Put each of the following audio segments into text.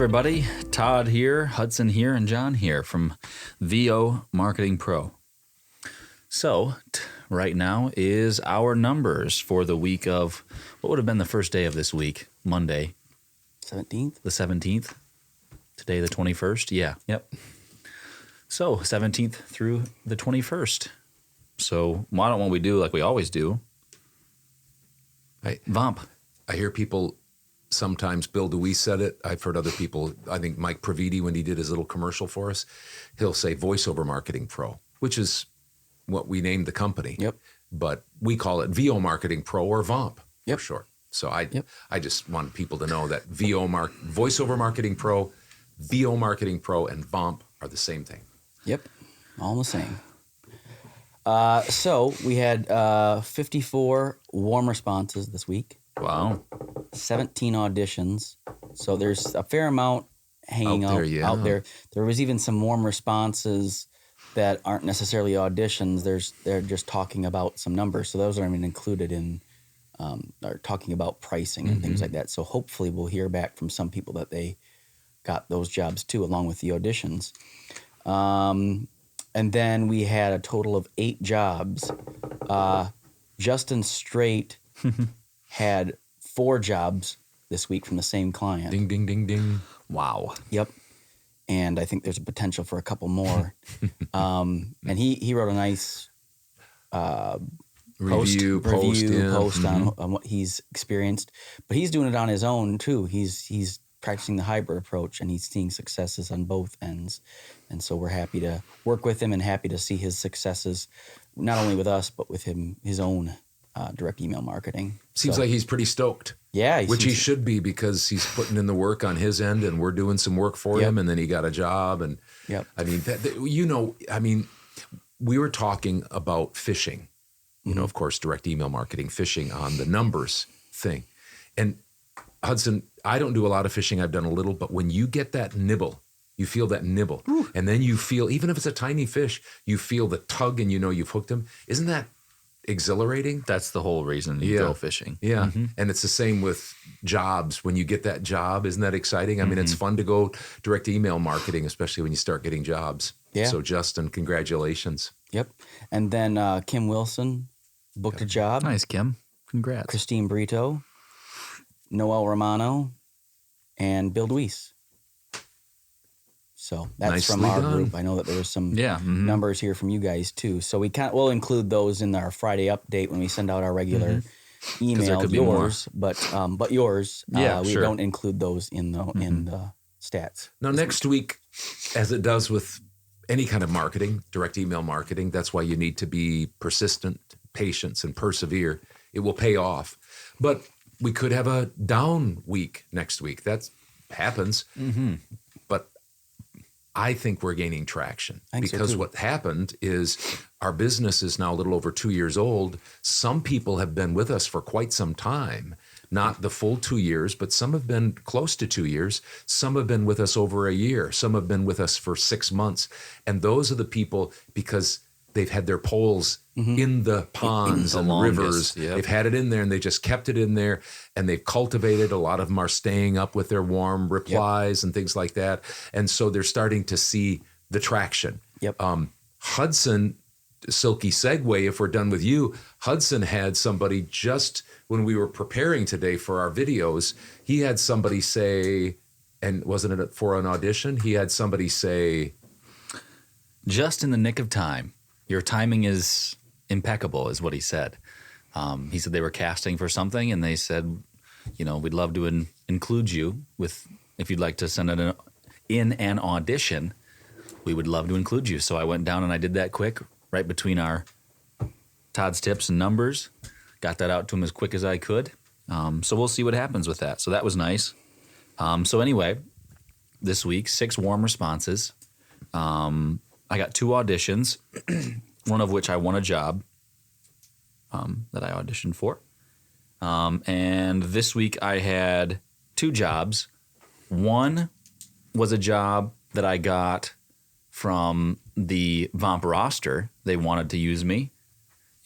everybody. Todd here, Hudson here, and John here from VO Marketing Pro. So, right now is our numbers for the week of, what would have been the first day of this week? Monday. 17th? The 17th. Today, the 21st. Yeah. Yep. So, 17th through the 21st. So, why don't we do like we always do? VOMP. I hear people sometimes, Bill DeWeese said it. I've heard other people, I think Mike Praviti, when he did his little commercial for us, he'll say voiceover marketing pro, which is what we named the company. Yep. But we call it VO Marketing Pro or VOMP Yep. for short. So I just want people to know that voiceover marketing pro, VO Marketing Pro, and VOMP are the same thing. Yep. All the same. So we had 54 warm responses this week. Wow. 17 auditions. So there's a fair amount hanging out there. There was even some warm responses that aren't necessarily auditions. They're just talking about some numbers. So those aren't even included in are talking about pricing and things like that. So hopefully we'll hear back from some people that they got those jobs too, along with the auditions. And then we had a total of 8 jobs. Justin Straight had 4 jobs this week from the same client. Ding, ding, ding, ding. Wow. Yep. And I think there's a potential for a couple more. And he wrote a nice Review post on what he's experienced. But he's doing it on his own too. He's practicing the hybrid approach, and he's seeing successes on both ends. And so we're happy to work with him and happy to see his successes, not only with us, but with his own direct email marketing. Seems like he's pretty stoked. Yeah. Which he should be, because he's putting in the work on his end and we're doing some work for him, and then he got a job. And I mean, we were talking about phishing, of course, direct email marketing, phishing on the numbers thing. And Hudson, I don't do a lot of phishing. I've done a little, but when you get that nibble, you feel that nibble, and then you feel, even if it's a tiny fish, you feel the tug and you've hooked him. Isn't that exhilarating? That's the whole reason you go fishing. Yeah. And it's the same with jobs. When you get that job, isn't that exciting? I mean, it's fun to go direct email marketing, especially when you start getting jobs. Yeah. So Justin, congratulations. Yep. And then Kim Wilson booked a job. Nice, Kim. Congrats. Christine Brito, Noel Romano, and Bill DeWeese. So that's Nicely from our done. group. I know that there was some numbers here from you guys too. So we'll include those in our Friday update when we send out our regular email. Yours, but yours. We don't include those in the stats. Now next week, as it does with any kind of marketing, direct email marketing, that's why you need to be persistent, patience, and persevere. It will pay off. But we could have a down week next week. That happens. But I think we're gaining traction, because what happened is our business is now a little over 2 years old. Some people have been with us for quite some time, not the full 2 years, but some have been close to 2 years. Some have been with us over a year. Some have been with us for 6 months. And those are the people, because they've had their poles in the ponds and rivers. They've had it in there, and they just kept it in there, and they've cultivated. A lot of them are staying up with their warm replies and things like that. And so they're starting to see the traction. Hudson, silky segue, if we're done with you, Hudson had somebody, just when we were preparing today for our videos, he had somebody say, and wasn't it for an audition? He had somebody say, just in the nick of time. Your timing is impeccable, is what he said. He said they were casting for something, and they said, we'd love to include you if you'd like to send it in an audition, we would love to include you. So I went down and I did that quick, right between our Todd's tips and numbers. Got that out to him as quick as I could. So we'll see what happens with that. So that was nice. So anyway, this week, 6 warm responses. I got 2 auditions, one of which I won a job that I auditioned for. And this week I had 2 jobs. One was a job that I got from the VOMP roster. They wanted to use me,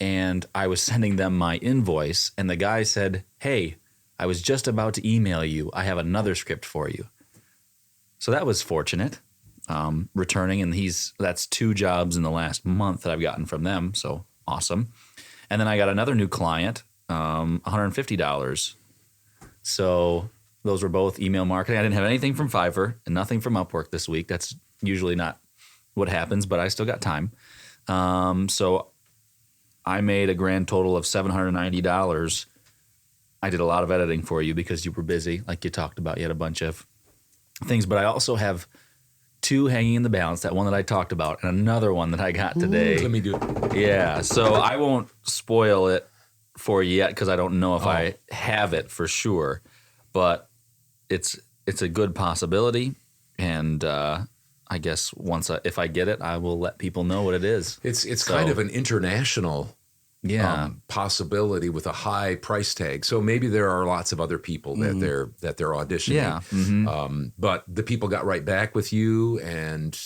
and I was sending them my invoice, and the guy said, "Hey, I was just about to email you. I have another script for you." So that was fortunate. Returning, and that's 2 jobs in the last month that I've gotten from them. So awesome. And then I got another new client, $150. So those were both email marketing. I didn't have anything from Fiverr and nothing from Upwork this week. That's usually not what happens, but I still got time. So I made a grand total of $790. I did a lot of editing for you because you were busy, like you talked about. You had a bunch of things, but I also have 2 hanging in the balance, that one that I talked about and another one that I got today. Let me do it. Yeah, so I won't spoil it for you yet because I don't know if I have it for sure, but it's a good possibility, and I guess if I get it, I will let people know what it is. It's kind of an international possibility with a high price tag. So maybe there are lots of other people that they're auditioning. Yeah. Mm-hmm. But the people got right back with you and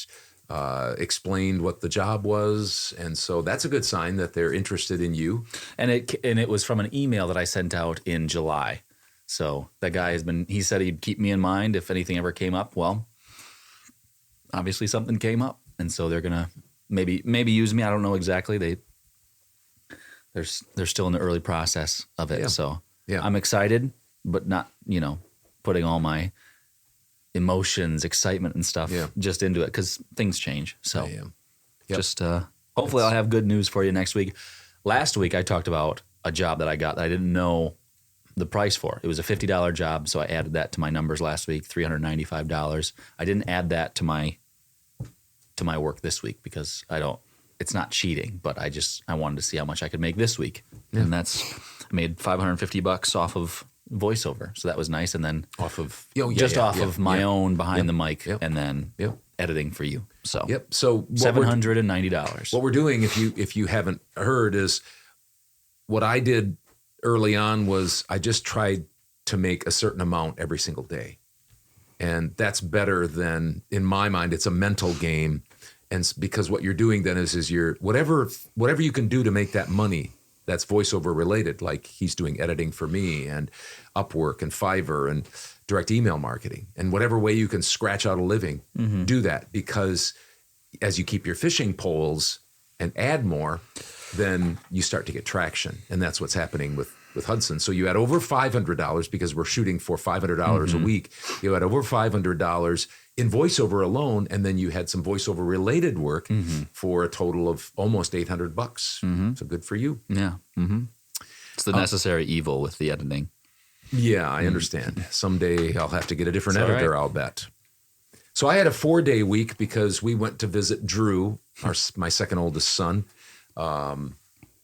explained what the job was, and so that's a good sign that they're interested in you. And it was from an email that I sent out in July. So that guy he said he'd keep me in mind if anything ever came up. Well, obviously something came up, and so they're gonna maybe use me. I don't know exactly. They're still in the early process of it. Yeah. So yeah. I'm excited, but not, putting all my emotions, excitement and stuff just into it because things change. So just hopefully I'll have good news for you next week. Last week I talked about a job that I got that I didn't know the price for. It was a $50 job, so I added that to my numbers last week, $395. I didn't add that to my work this week because it's not cheating, but I wanted to see how much I could make this week. Yeah. And I made $550 off of voiceover. So that was nice. And then off of my own behind the mic and then editing for you. So So $790. What we're doing, if you haven't heard, is what I did early on was I just tried to make a certain amount every single day. And that's better than, in my mind, it's a mental game. And because what you're doing then is you're whatever you can do to make that money that's voiceover related, like he's doing editing for me and Upwork and Fiverr and direct email marketing, and whatever way you can scratch out a living, do that, because as you keep your fishing poles and add more, then you start to get traction. And that's what's happening with Hudson. So you had over $500 because we're shooting for $500 a week. You had over $500 in voiceover alone, and then you had some voiceover related work for a total of almost $800. So good for you. Yeah. It's the necessary evil with the editing. Yeah, I understand. Someday I'll have to get a different editor, I'll bet. So I had a 4-day week because we went to visit Drew, my second oldest son,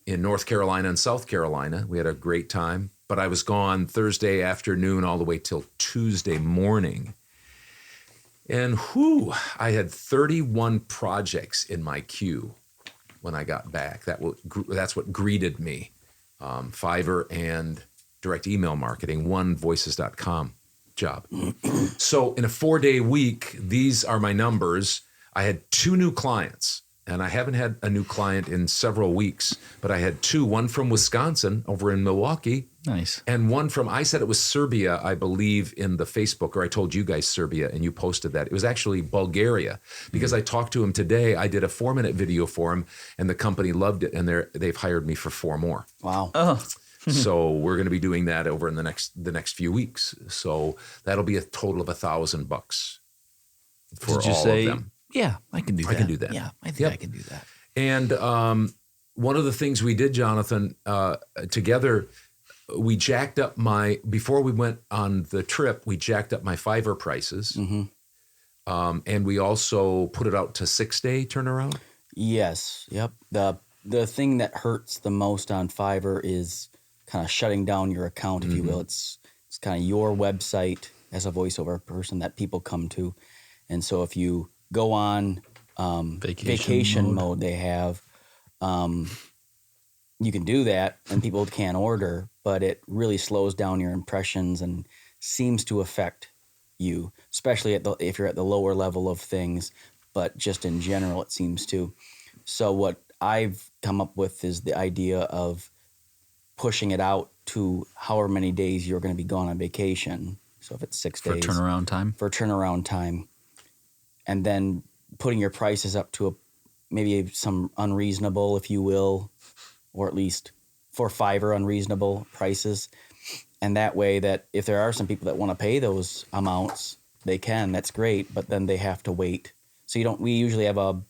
in North Carolina and South Carolina. We had a great time, but I was gone Thursday afternoon all the way till Tuesday morning. And I had 31 projects in my queue when I got back. That's what greeted me. Fiverr and direct email marketing, one voices.com job. So in a 4-day week, these are my numbers. I had 2 new clients. And I haven't had a new client in several weeks, but I had 2, one from Wisconsin over in Milwaukee. Nice. And one from, I said it was Serbia, I believe, in the Facebook, or I told you guys Serbia, and you posted that. It was actually Bulgaria, because I talked to him today. I did a 4-minute video for him, and the company loved it, and they've hired me for 4 more. Wow. So we're going to be doing that over in the next few weeks. So that'll be a total of $1,000 for all of them. Yeah, I can do that. I can do that. Yeah, I think I can do that. And one of the things we did, Jonathan, together, we jacked up before we went on the trip, we jacked up my Fiverr prices. And we also put it out to 6-day turnaround. Yes. Yep. The thing that hurts the most on Fiverr is kind of shutting down your account, if you will. It's kind of your website as a voiceover person that people come to. And so if you go on vacation mode they have, you can do that and people can't order, but it really slows down your impressions and seems to affect you, especially if you're at the lower level of things, but just in general it seems to. So what I've come up with is the idea of pushing it out to however many days you're going to be gone on vacation. So if it's 6 days. For turnaround time? For turnaround time. and then putting your prices up to maybe some unreasonable, if you will, or at least for Fiverr unreasonable prices. And that way that if there are some people that want to pay those amounts, they can, that's great, but then they have to wait. So we usually have a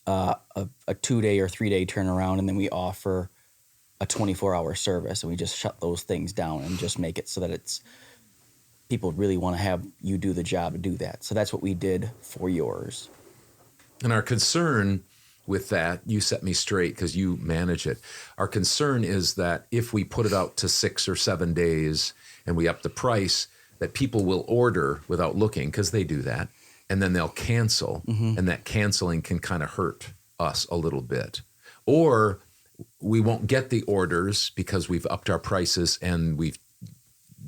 2-day or 3-day turnaround, and then we offer a 24-hour service, and we just shut those things down and just make it so that it's people really want to have you do the job to do that. So that's what we did for yours. And our concern with that, you set me straight because you manage it. Our concern is that if we put it out to 6 or 7 days and we up the price, that people will order without looking, because they do that, and then they'll cancel, and that canceling can kind of hurt us a little bit. Or we won't get the orders because we've upped our prices and we've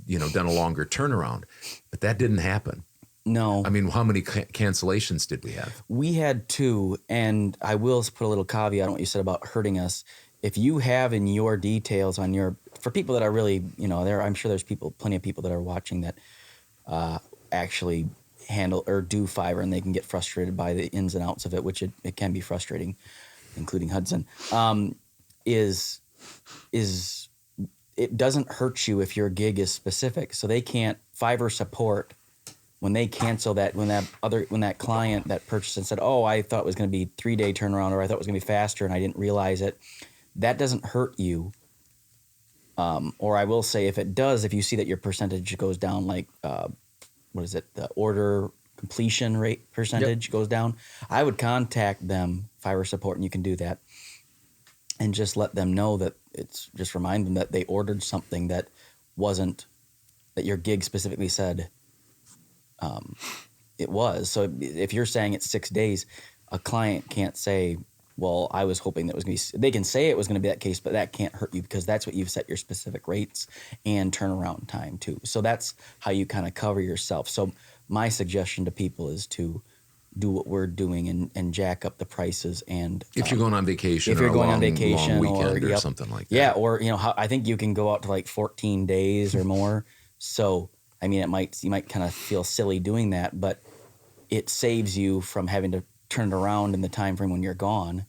done a longer turnaround. But that didn't happen. No. I mean, how many cancellations did we have? We had 2, and I will put a little caveat on what you said about hurting us. If you have in your details for people that are really, I'm sure there's plenty of people that are watching that actually handle or do Fiverr, and they can get frustrated by the ins and outs of it, which it can be frustrating, including Hudson, is it doesn't hurt you if your gig is specific. So they can't Fiverr support when they cancel that, when that client that purchased and said, oh, I thought it was going to be 3-day turnaround, or I thought it was going to be faster and I didn't realize it. That doesn't hurt you. Or I will say, if it does, if you see that your percentage goes down, like, the order completion rate percentage goes down, I would contact them, Fiverr support, and you can do that, and just let them know that just remind them that they ordered something that your gig specifically said it was. So if you're saying it's 6 days, a client can't say, well, I was hoping that was going to be, they can say it was going to be that case, but that can't hurt you because that's what you've set your specific rates and turnaround time to. So that's how you kind of cover yourself. So my suggestion to people is to do what we're doing and jack up the prices. And if you're going on vacation, if you're going on vacation long weekend or something like that. Yeah. Or, I think you can go out to like 14 days or more. So, I mean, you might kind of feel silly doing that, but it saves you from having to turn it around in the time frame when you're gone.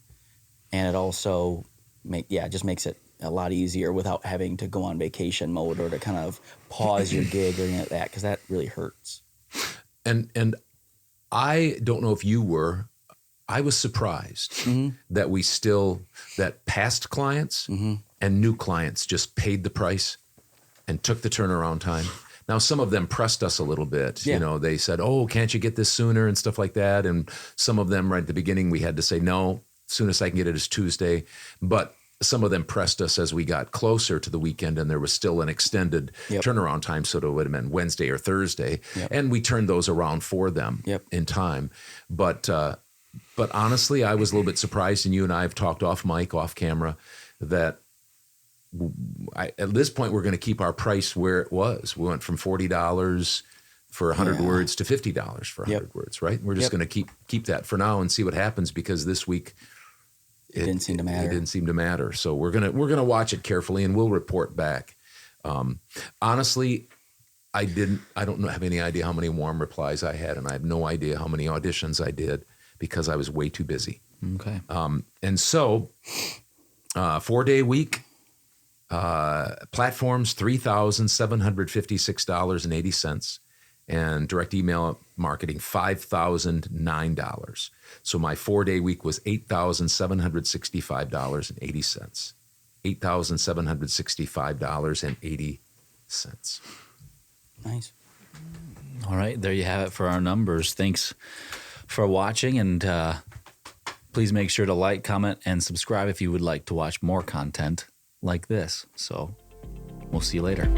And it also just makes it a lot easier without having to go on vacation mode or to kind of pause your gig or anything like that, because that really hurts. And I don't know if you were, I was surprised that past clients and new clients just paid the price and took the turnaround time. Now, some of them pressed us a little bit. Yeah. They said, oh, can't you get this sooner and stuff like that. And some of them right at the beginning, we had to say, no, soonest I can get it is Tuesday. But some of them pressed us as we got closer to the weekend, and there was still an extended turnaround time. So it would have been Wednesday or Thursday. Yep. And we turned those around for them in time. But honestly, I was a little bit surprised, and you and I have talked off camera, that at this point, we're going to keep our price where it was. We went from $40 for 100 words to $50 for 100 words, right? We're just going to keep that for now and see what happens, because this week it didn't seem to matter. It didn't seem to matter. So we're gonna watch it carefully, and we'll report back. Honestly, I don't have any idea how many warm replies I had, and I have no idea how many auditions I did because I was way too busy. Okay. And so 4-day week. Platforms, $3,756.80, and direct email marketing, $5,009. So my 4-day week was $8,765.80. $8,765.80. Nice. All right, there you have it for our numbers. Thanks for watching, and please make sure to like, comment, and subscribe if you would like to watch more content like this. So we'll see you later.